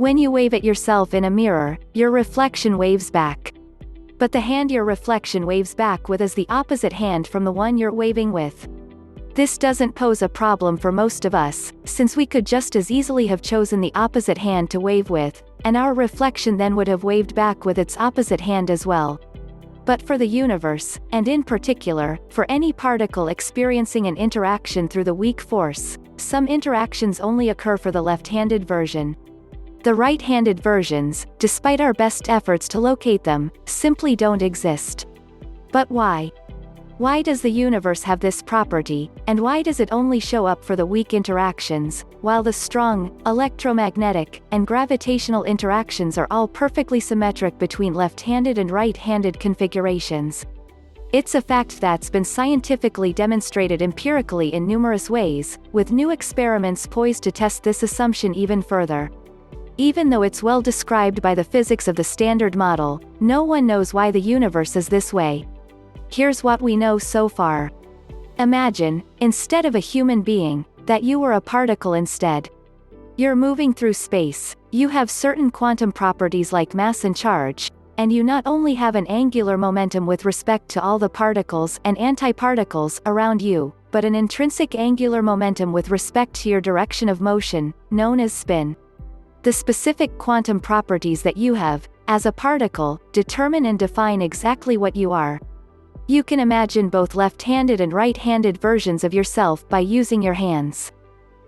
When you wave at yourself in a mirror, your reflection waves back. But the hand your reflection waves back with is the opposite hand from the one you're waving with. This doesn't pose a problem for most of us, since we could just as easily have chosen the opposite hand to wave with, and our reflection then would have waved back with its opposite hand as well. But for the universe, and in particular, for any particle experiencing an interaction through the weak force, some interactions only occur for the left-handed version. The right-handed versions, despite our best efforts to locate them, simply don't exist. But why? Why does the universe have this property, and why does it only show up for the weak interactions, while the strong, electromagnetic, and gravitational interactions are all perfectly symmetric between left-handed and right-handed configurations? It's a fact that's been scientifically demonstrated empirically in numerous ways, with new experiments poised to test this assumption even further. Even though it's well described by the physics of the Standard Model, no one knows why the universe is this way. Here's what we know so far. Imagine, instead of a human being, that you were a particle instead. You're moving through space, you have certain quantum properties like mass and charge, and you not only have an angular momentum with respect to all the particles and antiparticles around you, but an intrinsic angular momentum with respect to your direction of motion, known as spin. The specific quantum properties that you have, as a particle, determine and define exactly what you are. You can imagine both left-handed and right-handed versions of yourself by using your hands.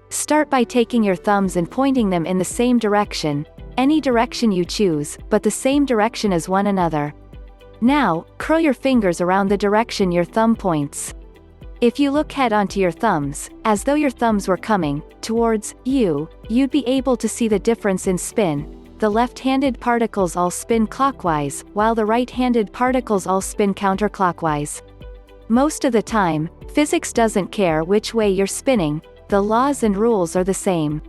Start by taking your thumbs and pointing them in the same direction, any direction you choose, but the same direction as one another. Now, curl your fingers around the direction your thumb points. If you look head onto your thumbs, as though your thumbs were coming towards you, you'd be able to see the difference in spin. The left-handed particles all spin clockwise, while the right-handed particles all spin counterclockwise. Most of the time, physics doesn't care which way you're spinning, the laws and rules are the same.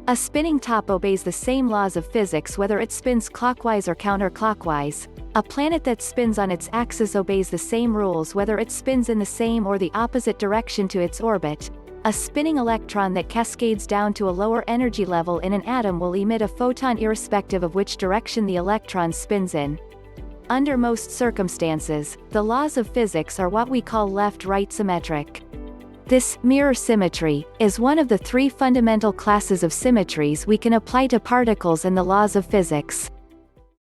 A spinning top obeys the same laws of physics whether it spins clockwise or counterclockwise. A planet that spins on its axis obeys the same rules whether it spins in the same or the opposite direction to its orbit. A spinning electron that cascades down to a lower energy level in an atom will emit a photon irrespective of which direction the electron spins in. Under most circumstances, the laws of physics are what we call left-right symmetric. This mirror symmetry is one of the three fundamental classes of symmetries we can apply to particles and the laws of physics.